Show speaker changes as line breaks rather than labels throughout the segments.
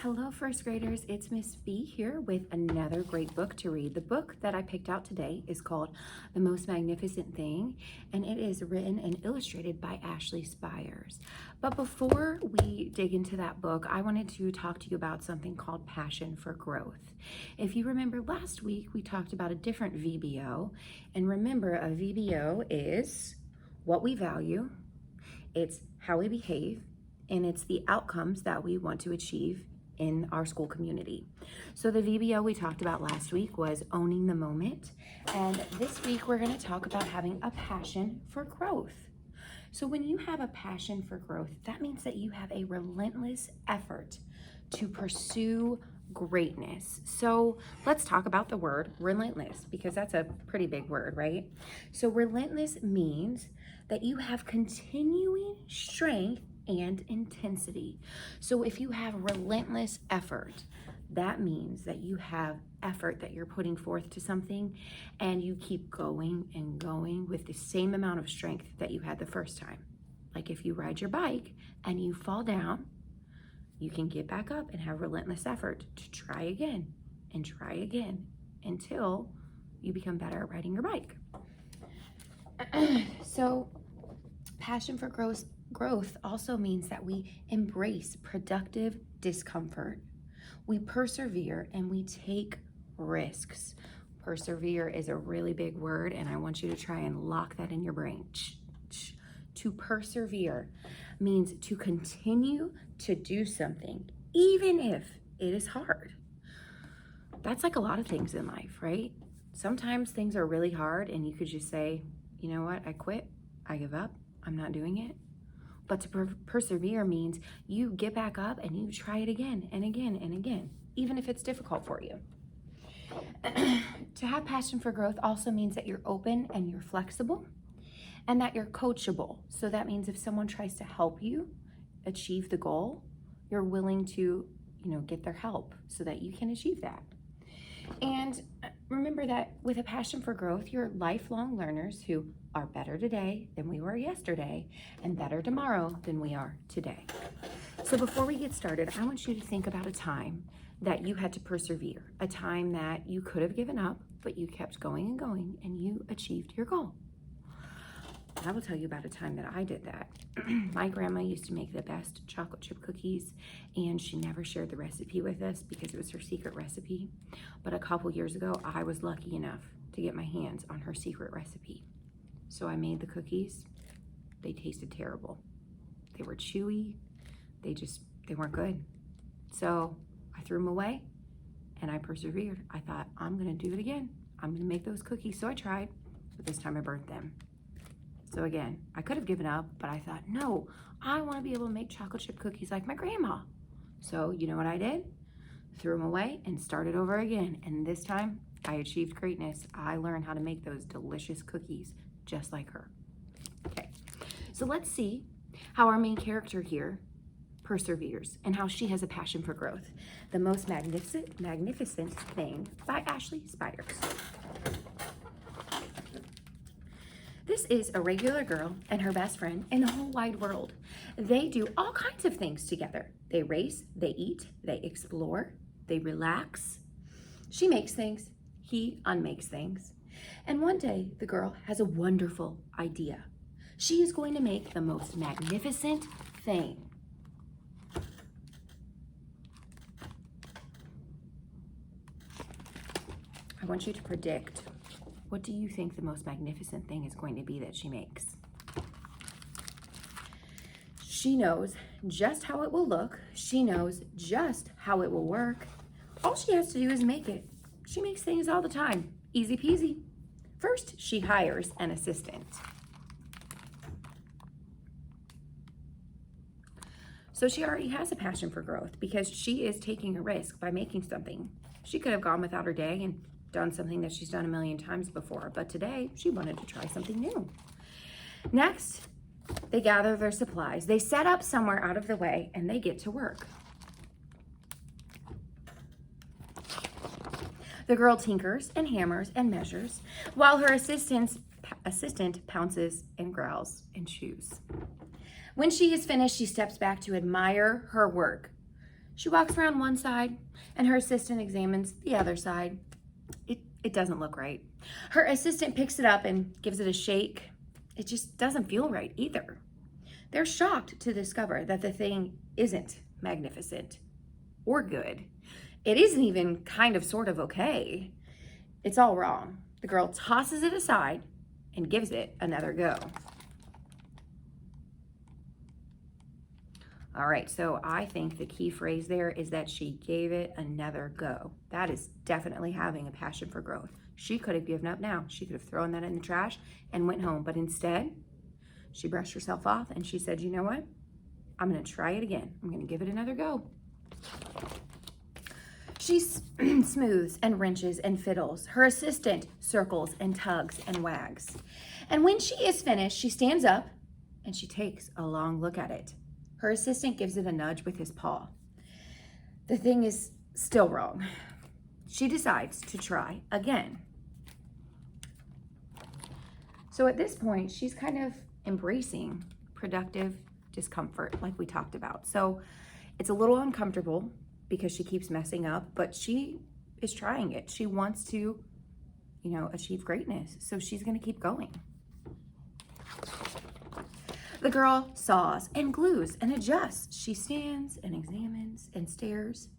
Hello, first graders. It's Miss B here with another great book to read. The book that I picked out today is called The Most Magnificent Thing, and it is written and illustrated by Spires. But before we dig into that book, I wanted to talk to you about something called passion for growth. If you remember last week, we talked about a different VBO, and remember, a VBO is what we value, it's how we behave, and it's the outcomes that we want to achieve in our school community. So the VBO we talked about last week was owning the moment. And this week we're going to talk about having a passion for growth. So when you have a passion for growth, that means that you have a relentless effort to pursue greatness. So let's talk about the word relentless, because that's a pretty big word, right? So relentless means that you have continuing strength and intensity. So if you have relentless effort, that means that you have effort that you're putting forth to something, and you keep going and going with the same amount of strength that you had the first time. Like if you ride your bike and you fall down, you can get back up and have relentless effort to try again until you become better at riding your bike. So passion for growth also means that we embrace productive discomfort. We persevere and we take risks. Persevere is a really big word, and I want you to try and lock that in your brain. To persevere means to continue to do something, even if it is hard. That's like a lot of things in life, right? Sometimes things are really hard and you could just say, you know what, I quit, I give up, I'm not doing it. But to persevere means you get back up and you try it again and again and again, even if it's difficult for you. To have passion for growth also means that you're open and you're flexible and that you're coachable. So that means if someone tries to help you achieve the goal, you're willing to, get their help so that you can achieve that. And remember that with a passion for growth, you're lifelong learners who are better today than we were yesterday and better tomorrow than we are today. So before we get started, I want you to think about a time that you had to persevere, a time that you could have given up, but you kept going and going and you achieved your goal. I will tell you about a time that I did that. My grandma used to make the best chocolate chip cookies, and she never shared the recipe with us because it was her secret recipe. But a couple years ago, I was lucky enough to get my hands on her secret recipe. So I made the cookies. They tasted terrible. They were chewy. They weren't good. So I threw them away and I persevered. I thought, I'm gonna do it again. I'm gonna make those cookies. So I tried, but this time I burnt them. So again, I could have given up, but I thought, no, I want to be able to make chocolate chip cookies like my grandma. So you know what I did? Threw them away and started over again. And this time I achieved greatness. I learned how to make those delicious cookies just like her. Okay, so let's see how our main character here perseveres and how she has a passion for growth. The Most Magnificent Thing by Spires. This is a regular girl and her best friend in the whole wide world. They do all kinds of things together. They race, they eat, they explore, they relax. She makes things, he unmakes things. And one day, the girl has a wonderful idea. She is going to make the most magnificent thing. I want you to predict. What do you think the most magnificent thing is going to be that she makes? She knows just how it will look. She knows just how it will work. All she has to do is make it. She makes things all the time. Easy peasy. First, she hires an assistant. So she already has a passion for growth because she is taking a risk by making something. She could have gone without her day and done something that she's done a million times before, but today she wanted to try something new. Next, they gather their supplies. They set up somewhere out of the way and they get to work. The girl tinkers and hammers and measures while her assistant pounces and growls and chews. When she is finished, she steps back to admire her work. She walks around one side and her assistant examines the other side. It doesn't look right. Her assistant picks it up and gives it a shake. It just doesn't feel right either. They're shocked to discover that the thing isn't magnificent or good. It isn't even kind of sort of okay. It's all wrong. The girl tosses it aside and gives it another go. All right, so I think the key phrase there is that she gave it another go. That is definitely having a passion for growth. She could have given up now. She could have thrown that in the trash and went home. But instead, she brushed herself off and she said, you know what? I'm gonna try it again. I'm gonna give it another go. She smooths and wrenches and fiddles. Her assistant circles and tugs and wags. And when she is finished, she stands up and she takes a long look at it. Her assistant gives it a nudge with his paw. The thing is still wrong. She decides to try again. So at this point, she's kind of embracing productive discomfort like we talked about. So it's a little uncomfortable because she keeps messing up, but she is trying it. She wants to, achieve greatness. So she's gonna keep going. The girl saws and glues and adjusts. She stands and examines and stares.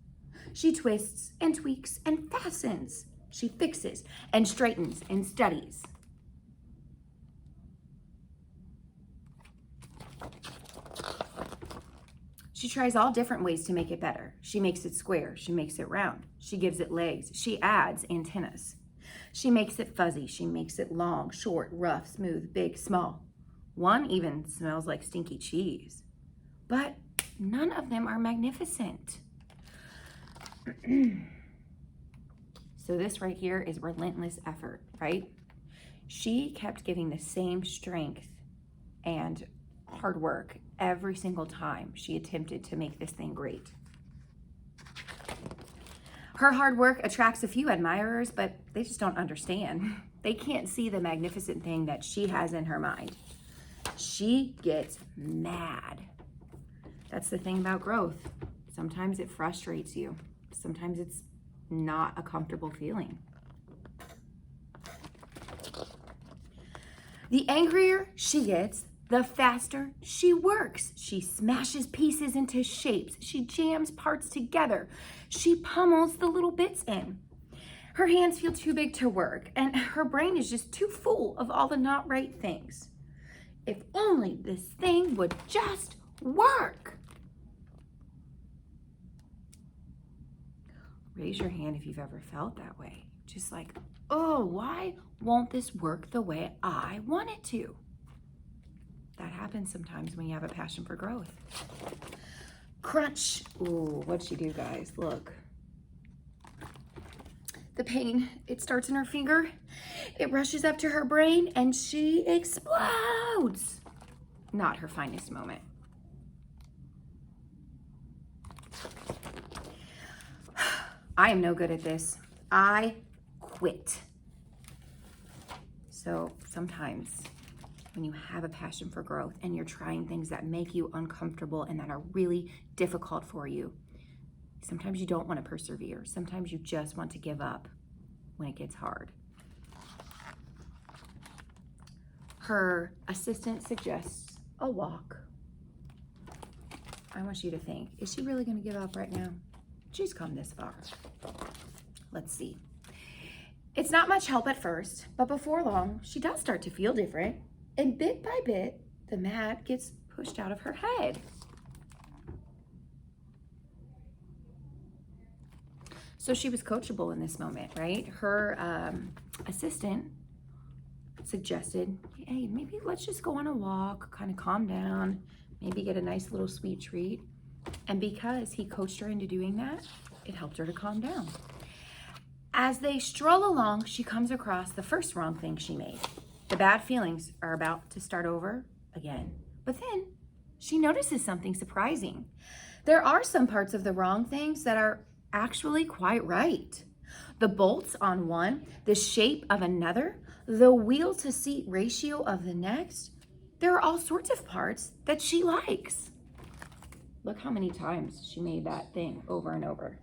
She twists and tweaks and fastens. She fixes and straightens and studies. She tries all different ways to make it better. She makes it square. She makes it round. She gives it legs. She adds antennas. She makes it fuzzy. She makes it long, short, rough, smooth, big, small. One even smells like stinky cheese. But none of them are magnificent. So this right here is relentless effort, right? She kept giving the same strength and hard work every single time she attempted to make this thing great. Her hard work attracts a few admirers, but they just don't understand. They can't see the magnificent thing that she has in her mind. She gets mad. That's the thing about growth. Sometimes it frustrates you. Sometimes it's not a comfortable feeling. The angrier she gets, the faster she works. She smashes pieces into shapes. She jams parts together. She pummels the little bits in. Her hands feel too big to work, and her brain is just too full of all the not right things. If only this thing would just work. Raise your hand if you've ever felt that way. Just like, oh, why won't this work the way I want it to? That happens sometimes when you have a passion for growth. Crunch. Ooh, what'd she do, guys? Look. The pain, it starts in her finger. It rushes up to her brain and she explodes. Not her finest moment. I am no good at this. I quit. So sometimes when you have a passion for growth and you're trying things that make you uncomfortable and that are really difficult for you, sometimes you don't want to persevere. Sometimes you just want to give up when it gets hard. Her assistant suggests a walk. I want you to think, is she really going to give up right now? She's come this far. Let's see. It's not much help at first, but before long, she does start to feel different. And bit by bit, the mat gets pushed out of her head. So she was coachable in this moment, right? Her assistant suggested, hey, maybe let's just go on a walk, kind of calm down, maybe get a nice little sweet treat. And because he coached her into doing that, it helped her to calm down. As they stroll along, she comes across the first wrong thing she made. The bad feelings are about to start over again. But then she notices something surprising. There are some parts of the wrong things that are actually quite right. The bolts on one, the shape of another, the wheel to seat ratio of the next. There are all sorts of parts that she likes. Look how many times she made that thing over and over.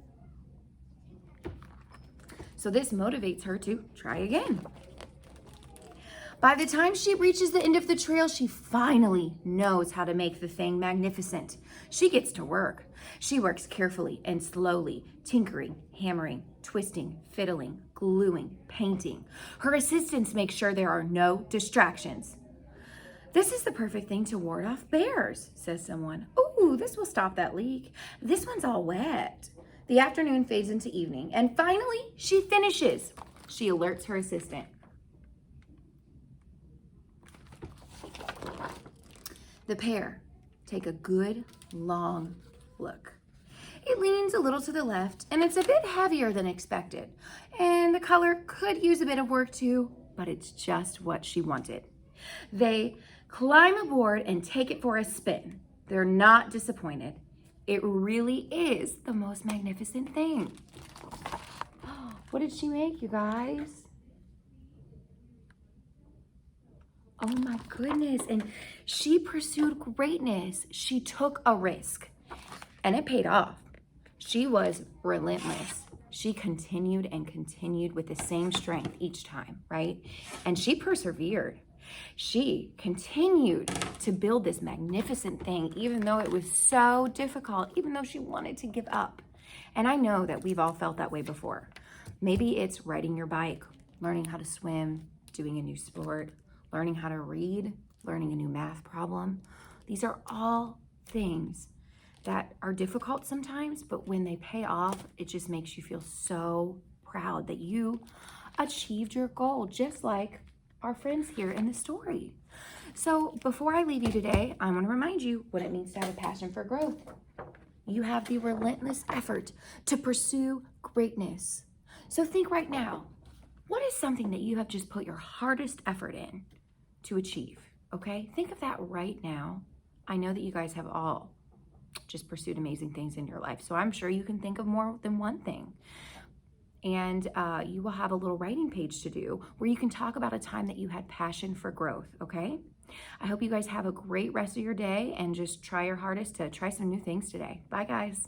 So this motivates her to try again. By the time she reaches the end of the trail, she finally knows how to make the thing magnificent. She gets to work. She works carefully and slowly, tinkering, hammering, twisting, fiddling, gluing, painting. Her assistants make sure there are no distractions. This is the perfect thing to ward off bears, says someone. Ooh, this will stop that leak. This one's all wet. The afternoon fades into evening, and finally, she finishes. She alerts her assistant. The pair take a good, long look. It leans a little to the left, and it's a bit heavier than expected. And the color could use a bit of work too, but it's just what she wanted. They climb aboard and take it for a spin. They're not disappointed. It really is the most magnificent thing. What did she make, you guys? Oh my goodness. And she pursued greatness. She took a risk and it paid off. She was relentless. She continued and continued with the same strength each time, right? And she persevered. She continued to build this magnificent thing, even though it was so difficult, even though she wanted to give up. And I know that we've all felt that way before. Maybe it's riding your bike, learning how to swim, doing a new sport, learning how to read, learning a new math problem. These are all things that are difficult sometimes, but when they pay off, it just makes you feel so proud that you achieved your goal, just like our friends here in the story. So before I leave you today, I want to remind you what it means to have a passion for growth. You have the relentless effort to pursue greatness. So think right now, what is something that you have just put your hardest effort in to achieve? Okay, think of that right now. I know that you guys have all just pursued amazing things in your life, so I'm sure you can think of more than one thing. And you will have a little writing page to do where you can talk about a time that you had passion for growth, okay? I hope you guys have a great rest of your day and just try your hardest to try some new things today. Bye, guys.